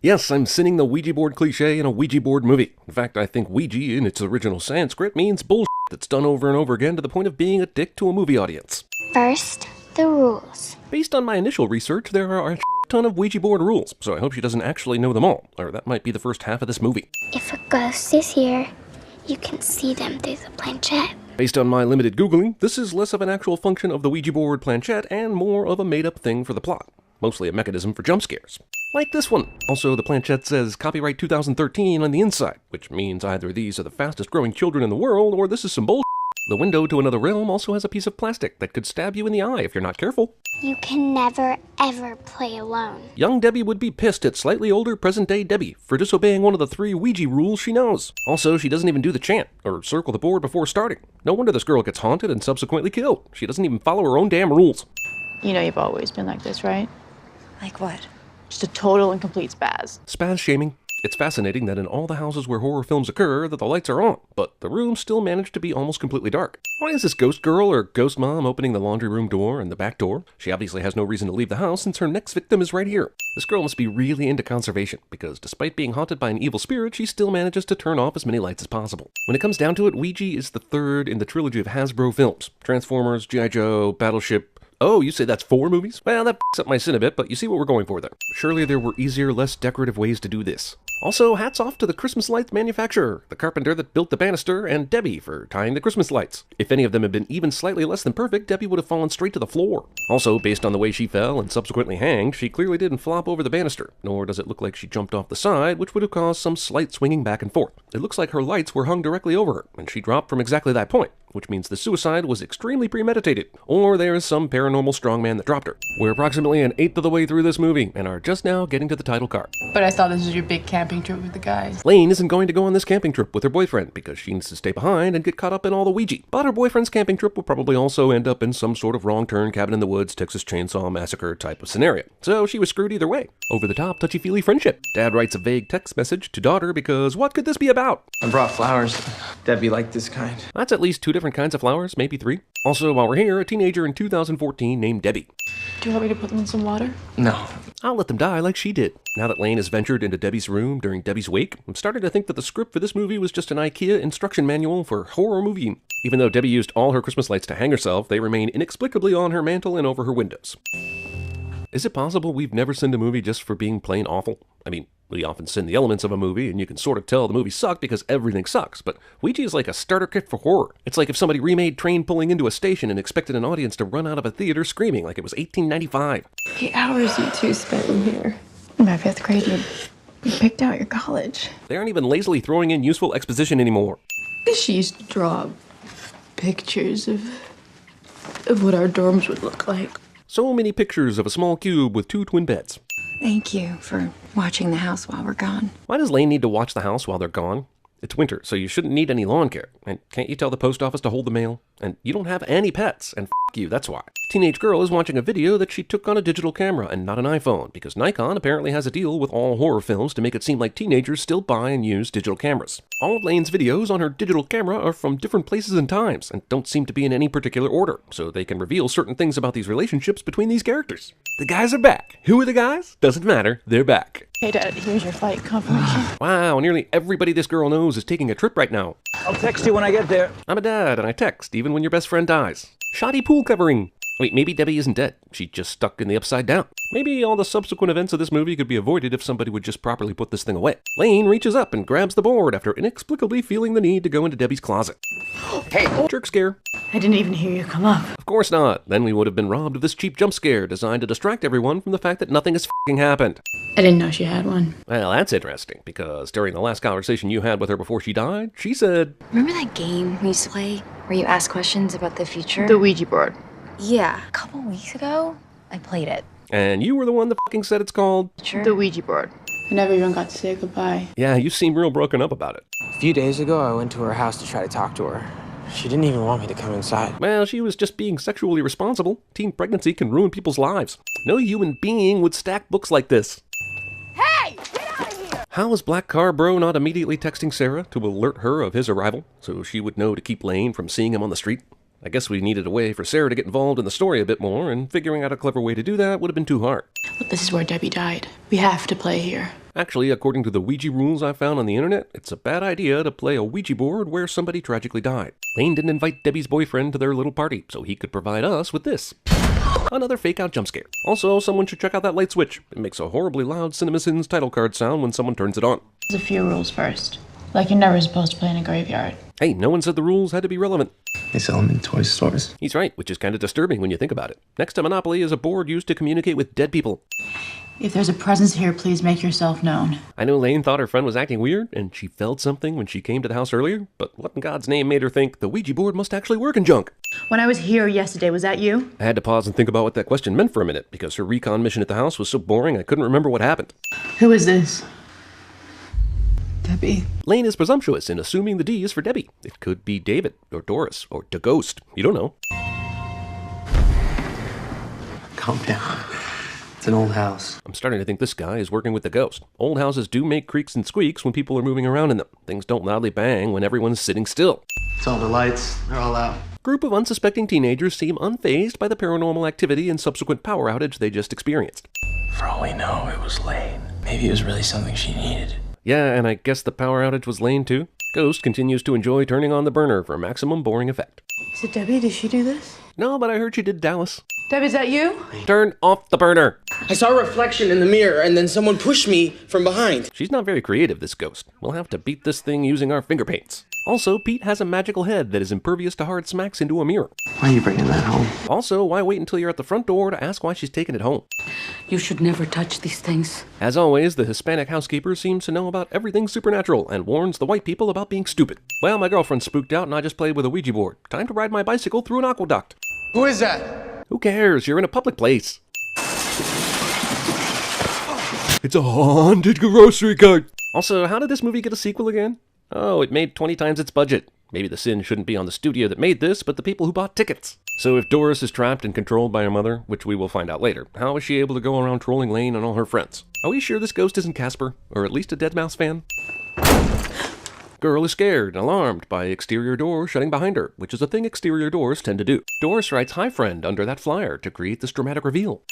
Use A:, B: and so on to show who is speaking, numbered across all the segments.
A: Yes, I'm sinning the Ouija board cliche in a Ouija board movie. In fact, I think Ouija, in its original Sanskrit, means bullshit that's done over and over again to the point of being a dick to a movie audience.
B: First, the rules.
A: Based on my initial research, there are a ton of Ouija board rules, so I hope she doesn't actually know them all, or that might be the first half of this movie.
B: If a ghost is here, you can see them through the planchette.
A: Based on my limited Googling, this is less of an actual function of the Ouija board planchette and more of a made-up thing for the plot. Mostly a mechanism for jump scares. Like this one. Also, the planchette says copyright 2013 on the inside, which means either these are the fastest growing children in the world, or this is some bullshit. The window to another realm also has a piece of plastic that could stab you in the eye if you're not careful.
B: You can never, ever play alone.
A: Young Debbie would be pissed at slightly older present-day Debbie for disobeying one of the 3 Ouija rules she knows. Also, she doesn't even do the chant, or circle the board before starting. No wonder this girl gets haunted and subsequently killed. She doesn't even follow her own damn rules.
C: You know you've always been like this, right?
D: Like what?
C: Just a total and complete spaz.
A: Spaz shaming. It's fascinating that in all the houses where horror films occur that the lights are on, but the rooms still manage to be almost completely dark. Why is this ghost girl or ghost mom opening the laundry room door and the back door? She obviously has no reason to leave the house since her next victim is right here. This girl must be really into conservation, because despite being haunted by an evil spirit, she still manages to turn off as many lights as possible. When it comes down to it, Ouija is the third in the trilogy of Hasbro films. Transformers, G.I. Joe, Battleship. Oh, you say that's 4 movies? Well, that f***s up my sin a bit, but you see what we're going for there. Surely there were easier, less decorative ways to do this. Also, hats off to the Christmas lights manufacturer, the carpenter that built the banister, and Debbie for tying the Christmas lights. If any of them had been even slightly less than perfect, Debbie would have fallen straight to the floor. Also, based on the way she fell and subsequently hanged, she clearly didn't flop over the banister, nor does it look like she jumped off the side, which would have caused some slight swinging back and forth. It looks like her lights were hung directly over her, and she dropped from exactly that point, which means the suicide was extremely premeditated, or there is some paranormal strongman that dropped her. We're approximately an 1/8 of the way through this movie, and are just now getting to the title card.
E: But I saw this was your big camping trip with the guys.
A: Lane isn't going to go on this camping trip with her boyfriend because she needs to stay behind and get caught up in all the Ouija. But her boyfriend's camping trip will probably also end up in some sort of wrong turn, cabin in the woods, Texas Chainsaw Massacre type of scenario. So she was screwed either way. Over the top, touchy-feely friendship. Dad writes a vague text message to daughter because what could this be about?
F: I brought flowers. Debbie liked this kind.
A: That's at least 2 different kinds of flowers, maybe 3. Also, while we're here, a teenager in 2014 named Debbie.
C: Do you want me to put them in some water?
F: No.
A: I'll let them die like she did. Now that Lane has ventured into Debbie's room during Debbie's wake, I'm starting to think that the script for this movie was just an IKEA instruction manual for horror movie. Even though Debbie used all her Christmas lights to hang herself, they remain inexplicably on her mantle and over her windows. Is it possible we've never sinned a movie just for being plain awful? I mean, we often sin the elements of a movie, and you can sort of tell the movie sucked because everything sucks, but Ouija is like a starter kit for horror. It's like if somebody remade Train Pulling Into a Station and expected an audience to run out of a theater screaming like it was 1895.
G: The hours you two spent in here. In my 5th grade, you picked out your college.
A: They aren't even lazily throwing in useful exposition anymore.
G: She used to draw pictures of what our dorms would look like.
A: So many pictures of a small cube with 2 twin beds.
D: Thank you for watching the house while we're gone.
A: Why does Lane need to watch the house while they're gone? It's winter, so you shouldn't need any lawn care. And can't you tell the post office to hold the mail? And you don't have any pets, and f*** you, that's why. Teenage girl is watching a video that she took on a digital camera and not an iPhone, because Nikon apparently has a deal with all horror films to make it seem like teenagers still buy and use digital cameras. All of Lane's videos on her digital camera are from different places and times, and don't seem to be in any particular order, so they can reveal certain things about these relationships between these characters. The guys are back. Who are the guys? Doesn't matter, they're back.
C: Hey, Dad, here's your flight confirmation.
A: Wow, nearly everybody this girl knows is taking a trip right now.
F: I'll text you when I get there.
A: I'm a dad, and I text even when your best friend dies. Shoddy pool covering. Wait, maybe Debbie isn't dead. She's just stuck in the upside down. Maybe all the subsequent events of this movie could be avoided if somebody would just properly put this thing away. Lane reaches up and grabs the board after inexplicably feeling the need to go into Debbie's closet.
F: Hey!
A: Jerk scare.
C: I didn't even hear you come up.
A: Of course not. Then we would have been robbed of this cheap jump scare designed to distract everyone from the fact that nothing has f***ing happened.
C: I didn't know she had one.
A: Well, that's interesting, because during the last conversation you had with her before she died, she said,
D: Remember that game we used to play where you ask questions about the future?
C: The Ouija board.
D: Yeah. A couple weeks ago, I played it.
A: and you were the one that f***ing said it's called...
D: Sure.
C: The Ouija board. I never even got to say goodbye.
A: Yeah, you seem real broken up about it.
F: A few days ago, I went to her house to try to talk to her. She didn't even want me to come inside.
A: Well, she was just being sexually responsible. Teen pregnancy can ruin people's lives. No human being would stack books like this.
E: Hey! Get out of here!
A: How is Black Car Bro not immediately texting Sarah to alert her of his arrival, so she would know to keep Lane from seeing him on the street? I guess we needed a way for Sarah to get involved in the story a bit more, and figuring out a clever way to do that would have been too hard.
C: Look, this is where Debbie died. We have to play here.
A: Actually, according to the Ouija rules I found on the internet, it's a bad idea to play a Ouija board where somebody tragically died. Lane didn't invite Debbie's boyfriend to their little party, so he could provide us with this. Another fake-out jump scare. Also, someone should check out that light switch. It makes a horribly loud CinemaSins title card sound when someone turns it on.
C: There's a few rules first. Like you're never supposed to play in a graveyard.
A: Hey, no one said the rules had to be relevant.
H: They sell them in toy stores.
A: He's right, which is kind of disturbing when you think about it. Next to Monopoly is a board used to communicate with dead people.
C: If there's a presence here, please make yourself known.
A: I know Lane thought her friend was acting weird, and she felt something when she came to the house earlier, but what in God's name made her think the Ouija board must actually work in junk?
C: When I was here yesterday, was that you?
A: I had to pause and think about what that question meant for a minute, because her recon mission at the house was so boring I couldn't remember what happened.
C: Who is this? Debbie.
A: Lane is presumptuous in assuming the D is for Debbie. It could be David, or Doris, or the ghost. You don't know.
H: Calm down. It's an old house.
A: I'm starting to think this guy is working with the ghost. Old houses do make creaks and squeaks when people are moving around in them. Things don't loudly bang when everyone's sitting still.
H: It's all the lights. They're all out.
A: Group of unsuspecting teenagers seem unfazed by the paranormal activity and subsequent power outage they just experienced.
F: For all we know, it was Lane. Maybe it was really something she needed.
A: Yeah, and I guess the power outage was Lane too. Ghost continues to enjoy turning on the burner for maximum boring effect.
C: Is it Debbie? Did she do this?
A: No, but I heard she did Dallas.
C: Debbie, is that you?
A: Turn off the burner!
I: I saw a reflection in the mirror, and then someone pushed me from behind.
A: She's not very creative, this ghost. We'll have to beat this thing using our finger paints. Also, Pete has a magical head that is impervious to hard smacks into a mirror.
H: Why are you bringing that home?
A: Also, why wait until you're at the front door to ask why she's taking it home?
E: You should never touch these things.
A: As always, the Hispanic housekeeper seems to know about everything supernatural and warns the white people about being stupid. Well, my girlfriend spooked out and I just played with a Ouija board. Time to ride my bicycle through an aqueduct.
I: Who is that?
A: Who cares? You're in a public place. It's a haunted grocery cart. Also, how did this movie get a sequel again? Oh, it made 20 times its budget. Maybe the sin shouldn't be on the studio that made this, but the people who bought tickets. So if Doris is trapped and controlled by her mother, which we will find out later, how is she able to go around trolling Lane and all her friends? Are we sure this ghost isn't Casper? Or at least a Deadmau5 fan? Girl is scared and alarmed by exterior door shutting behind her, which is a thing exterior doors tend to do. Doris writes "Hi friend" under that flyer to create this dramatic reveal.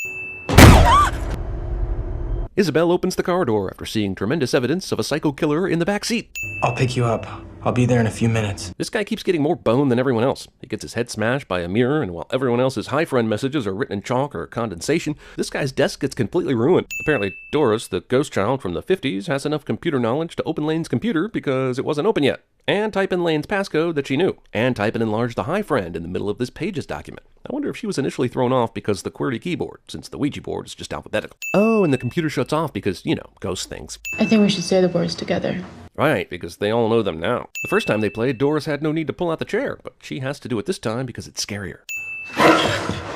A: Isabel opens the car door after seeing tremendous evidence of a psycho killer in the back seat.
F: I'll pick you up. I'll be there in a few minutes.
A: This guy keeps getting more bone than everyone else. He gets his head smashed by a mirror, and while everyone else's hi friend messages are written in chalk or condensation, this guy's desk gets completely ruined. Apparently, Doris, the ghost child from the 50s, has enough computer knowledge to open Lane's computer because it wasn't open yet, and type in Lane's passcode that she knew, and type and enlarge the hi friend in the middle of this Pages document. I wonder if she was initially thrown off because of the QWERTY keyboard, since the Ouija board is just alphabetical. Oh, and the computer shuts off because, you know, ghost things.
C: I think we should say the words together.
A: Right, because they all know them now. The first time they played, Doris had no need to pull out the chair, but she has to do it this time because it's scarier.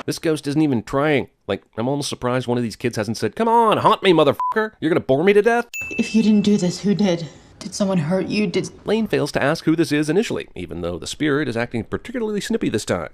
A: This ghost isn't even trying. Like, I'm almost surprised one of these kids hasn't said, "Come on, haunt me, motherfucker! You're gonna bore me to death?"
C: If you didn't do this, who did? Did someone hurt you?
A: Lane fails to ask who this is initially, even though the spirit is acting particularly snippy this time.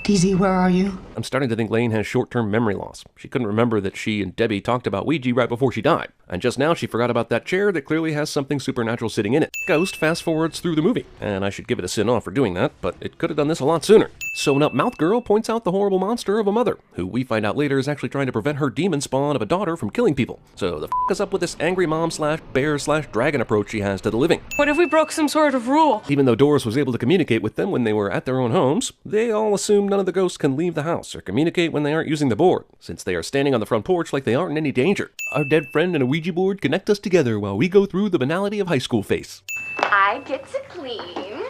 C: DZ, where are you?
A: I'm starting to think Lane has short-term memory loss. She couldn't remember that she and Debbie talked about Ouija right before she died. And just now she forgot about that chair that clearly has something supernatural sitting in it. Ghost fast-forwards through the movie, and I should give it a sin off for doing that, but it could have done this a lot sooner. Sewn-up mouth girl points out the horrible monster of a mother, who we find out later is actually trying to prevent her demon spawn of a daughter from killing people. So the f*** is up with this angry mom/bear/dragon approach she has to the living?
E: What if we broke some sort of rule?
A: Even though Doris was able to communicate with them when they were at their own homes, they all assume none of the ghosts can leave the house or communicate when they aren't using the board, since they are standing on the front porch like they aren't in any danger. Our dead friend and a Ouija board connect us together while we go through the banality of high school face.
E: I get to clean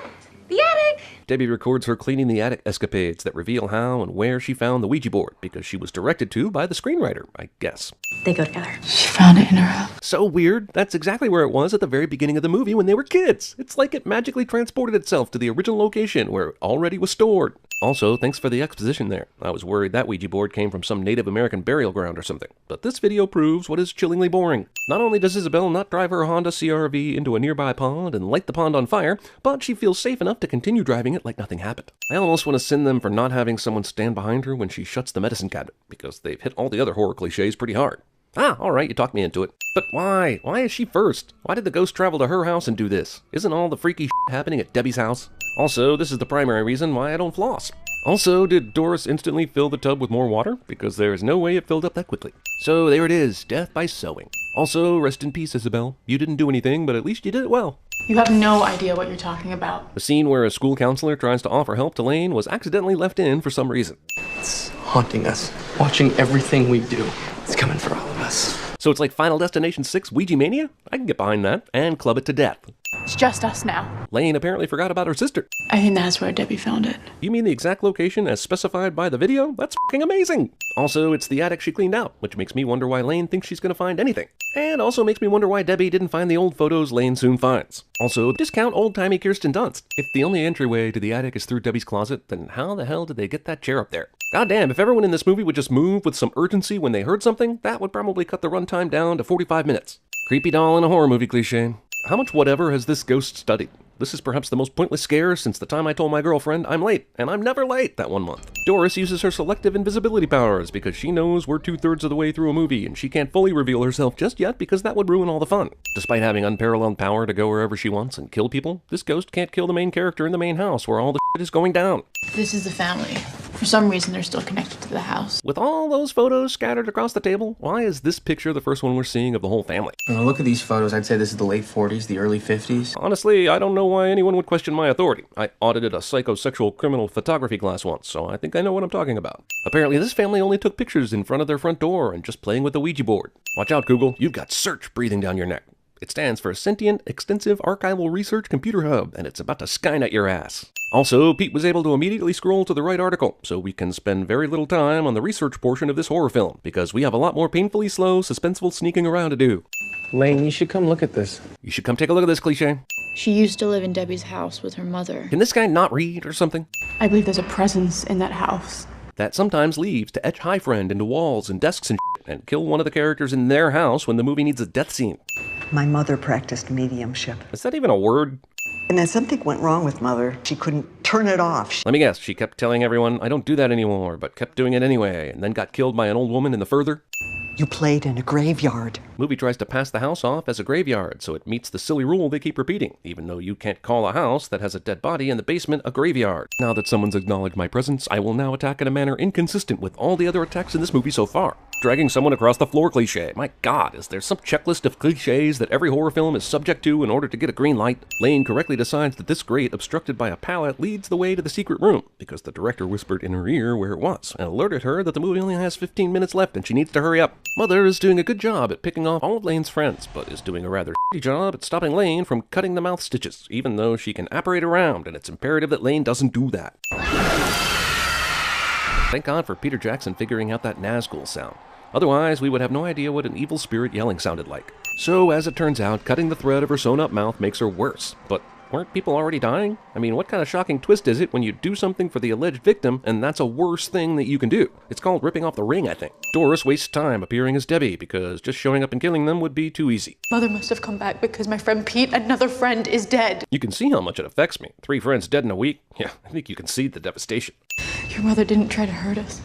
E: the attic.
A: Debbie records her cleaning the attic escapades that reveal how and where she found the Ouija board, because she was directed to by the screenwriter, I guess.
D: They go together.
C: She found it in her room.
A: So weird, that's exactly where it was at the very beginning of the movie when they were kids. It's like it magically transported itself to the original location where it already was stored. Also, thanks for the exposition there. I was worried that Ouija board came from some Native American burial ground or something. But this video proves what is chillingly boring. Not only does Isabel not drive her Honda CR-V into a nearby pond and light the pond on fire, but she feels safe enough to continue driving it like nothing happened. I almost want to send them for not having someone stand behind her when she shuts the medicine cabinet, because they've hit all the other horror cliches pretty hard. Ah, alright, you talked me into it. But why? Why is she first? Why did the ghost travel to her house and do this? Isn't all the freaky shit happening at Debbie's house? Also, this is the primary reason why I don't floss. Also, did Doris instantly fill the tub with more water? Because there is no way it filled up that quickly. So there it is, death by sewing. Also, rest in peace, Isabel. You didn't do anything, but at least you did it well.
G: You have no idea what you're talking about.
A: The scene where a school counselor tries to offer help to Lane was accidentally left in for some reason.
H: It's haunting us. Watching everything we do. It's coming for all of us.
A: So it's like Final Destination 6 Ouija Mania? I can get behind that, and club it to death.
G: It's just us now.
A: Lane apparently forgot about her sister.
G: I think that's where Debbie found it.
A: You mean the exact location as specified by the video? That's f***ing amazing! Also, it's the attic she cleaned out, which makes me wonder why Lane thinks she's gonna find anything. And also makes me wonder why Debbie didn't find the old photos Lane soon finds. Also, discount old-timey Kirsten Dunst. If the only entryway to the attic is through Debbie's closet, then how the hell did they get that chair up there? Goddamn, if everyone in this movie would just move with some urgency when they heard something, that would probably cut the runtime down to 45 minutes. Creepy doll in a horror movie cliche. How much whatever has this ghost studied? This is perhaps the most pointless scare since the time I told my girlfriend I'm late, and I'm never late that 1 month. Doris uses her selective invisibility powers because she knows we're 2/3 of the way through a movie and she can't fully reveal herself just yet because that would ruin all the fun. Despite having unparalleled power to go wherever she wants and kill people, this ghost can't kill the main character in the main house where all the shit is going down.
G: This is the family. For some reason, they're still connected to the house.
A: With all those photos scattered across the table, why is this picture the first one we're seeing of the whole family?
F: When I look at these photos, I'd say this is the late 40s, the early 50s.
A: Honestly, I don't know why anyone would question my authority. I audited a psychosexual criminal photography class once, so I think I know what I'm talking about. Apparently, this family only took pictures in front of their front door and just playing with the Ouija board. Watch out, Google. You've got search breathing down your neck. It stands for Sentient Extensive Archival Research Computer Hub, and it's about to Skynet your ass. Also, Pete was able to immediately scroll to the right article, so we can spend very little time on the research portion of this horror film, because we have a lot more painfully slow, suspenseful sneaking around to do.
F: Lane, you should come look at this.
A: You should come take a look at this cliche.
C: She used to live in Debbie's house with her mother.
A: Can this guy not read or something?
G: I believe there's a presence in that house.
A: That sometimes leaves to etch Hi Friend into walls and desks and shit, and kill one of the characters in their house when the movie needs a death scene.
J: My mother practiced mediumship.
A: Is that even a word?
J: And then something went wrong with Mother. She couldn't turn it off.
A: Let me guess, she kept telling everyone, I don't do that anymore, but kept doing it anyway, and then got killed by an old woman in the further?
J: You played in a graveyard.
A: Movie tries to pass the house off as a graveyard, so it meets the silly rule they keep repeating, even though you can't call a house that has a dead body in the basement a graveyard. Now that someone's acknowledged my presence, I will now attack in a manner inconsistent with all the other attacks in this movie so far. Dragging someone across the floor cliche. My god, is there some checklist of cliches that every horror film is subject to in order to get a green light? Lane correctly decides that this grate obstructed by a pallet leads the way to the secret room, because the director whispered in her ear where it was, and alerted her that the movie only has 15 minutes left and she needs to hurry up. Mother is doing a good job at picking off all of Lane's friends, but is doing a rather shitty job at stopping Lane from cutting the mouth stitches, even though she can apparate around, and it's imperative that Lane doesn't do that. Thank God for Peter Jackson figuring out that Nazgul sound. Otherwise, we would have no idea what an evil spirit yelling sounded like. So, as it turns out, cutting the thread of her sewn-up mouth makes her worse. But weren't people already dying? I mean, what kind of shocking twist is it when you do something for the alleged victim, and that's a worse thing that you can do? It's called ripping off the ring, I think. Doris wastes time appearing as Debbie, because just showing up and killing them would be too easy.
G: Mother must have come back because my friend Pete, another friend, is dead.
A: You can see how much it affects me. 3 friends dead in a week? Yeah, I think you can see the devastation.
G: Your mother didn't try to hurt us.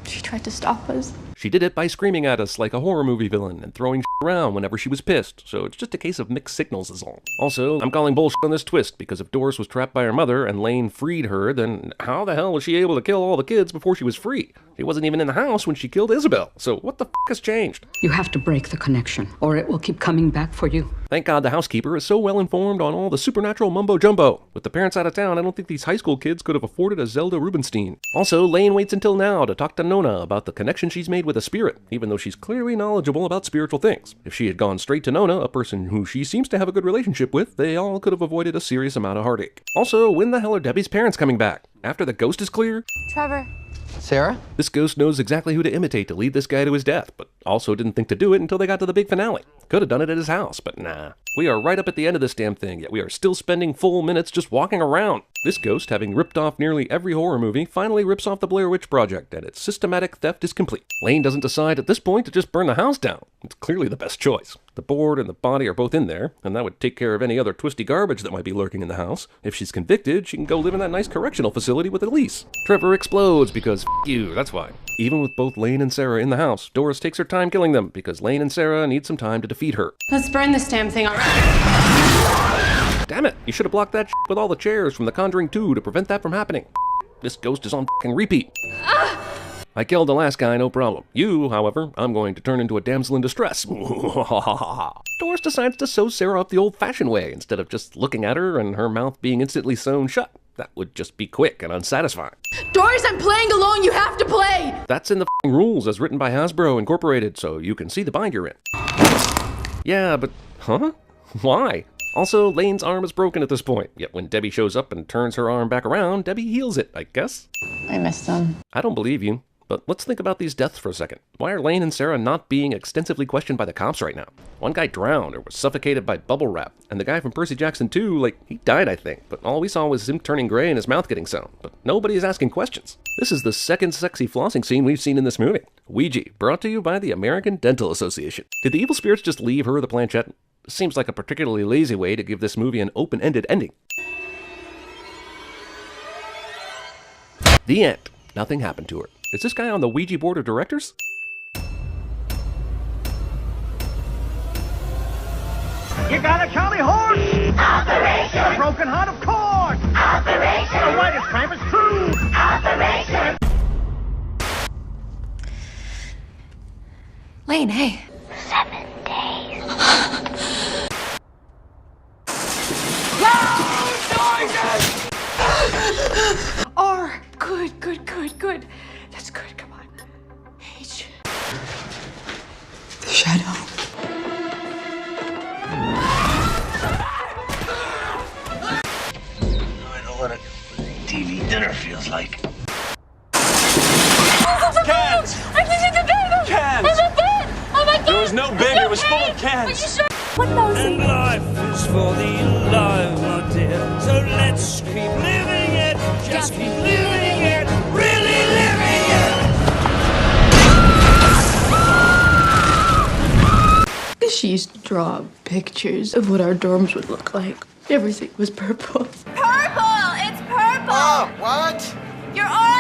G: She tried to stop us.
A: She did it by screaming at us like a horror movie villain and throwing shit around whenever she was pissed, so it's just a case of mixed signals is all. Also, I'm calling bullshit on this twist, because if Doris was trapped by her mother and Lane freed her, then how the hell was she able to kill all the kids before she was free? She wasn't even in the house when she killed Isabel, so what the f*** has changed?
K: You have to break the connection, or it will keep coming back for you.
A: Thank God the housekeeper is so well informed on all the supernatural mumbo-jumbo. With the parents out of town, I don't think these high school kids could have afforded a Zelda Rubinstein. Also, Lane waits until now to talk to Nona about the connection she's made with a spirit, even though she's clearly knowledgeable about spiritual things. If she had gone straight to Nona, a person who she seems to have a good relationship with, they all could have avoided a serious amount of heartache. Also, when the hell are Debbie's parents coming back? After the ghost is clear?
E: Trevor.
F: Sarah?
A: This ghost knows exactly who to imitate to lead this guy to his death, but also didn't think to do it until they got to the big finale. Could have done it at his house, but nah. We are right up at the end of this damn thing, yet we are still spending full minutes just walking around. This ghost, having ripped off nearly every horror movie, finally rips off the Blair Witch Project, and its systematic theft is complete. Lane doesn't decide at this point to just burn the house down. It's clearly the best choice. The board and the body are both in there, and that would take care of any other twisty garbage that might be lurking in the house. If she's convicted, she can go live in that nice correctional facility with Elise. Trevor explodes because f*** you, that's why. Even with both Lane and Sarah in the house, Doris takes her time killing them because Lane and Sarah need some time to defeat her.
E: Let's burn this damn thing already.
A: Damn it, you should have blocked that shit with all the chairs from The Conjuring 2 to prevent that from happening. This ghost is on f***ing repeat. I killed the last guy, no problem. You, however, I'm going to turn into a damsel in distress. Doris decides to sew Sarah up the old-fashioned way instead of just looking at her and her mouth being instantly sewn shut. That would just be quick and unsatisfying.
G: Doris, I'm playing alone. You have to play.
A: That's in the f***ing rules as written by Hasbro Incorporated, so you can see the bind you're in. Yeah, but... huh? Why? Also, Lane's arm is broken at this point, yet when Debbie shows up and turns her arm back around, Debbie heals it, I guess?
C: I missed them.
A: I don't believe you. But let's think about these deaths for a second. Why are Lane and Sarah not being extensively questioned by the cops right now? One guy drowned or was suffocated by bubble wrap, and the guy from Percy Jackson 2, like, he died, I think, but all we saw was him turning gray and his mouth getting sewn. But nobody is asking questions. This is the second sexy flossing scene we've seen in this movie. Ouija, brought to you by the American Dental Association. Did the evil spirits just leave her the planchette? Seems like a particularly lazy way to give this movie an open-ended ending. The end. Nothing happened to her. Is this guy on the Ouija board of directors?
L: You got a Charlie horse? Operation! A broken heart, of course! Operation! The whitest crime is true! Operation!
D: Lane, hey.
B: 7 days.
G: R. Good, good, good, good. That's good. Come on. H.
J: The shadow.
L: I know what a TV dinner feels like.
M: Cans!
G: I'm using the bed!
M: Cans!
G: I'm a bed! Oh my God!
M: There was no bed, it was full of cans!
G: Are you sure? What those?
N: And life is for the alive, my dear. So let's keep living it. Just keep living it. Really living it.
G: She used to draw pictures of what our dorms would look like. Everything was purple.
E: Purple! It's purple!
O: Oh, what?
E: You're all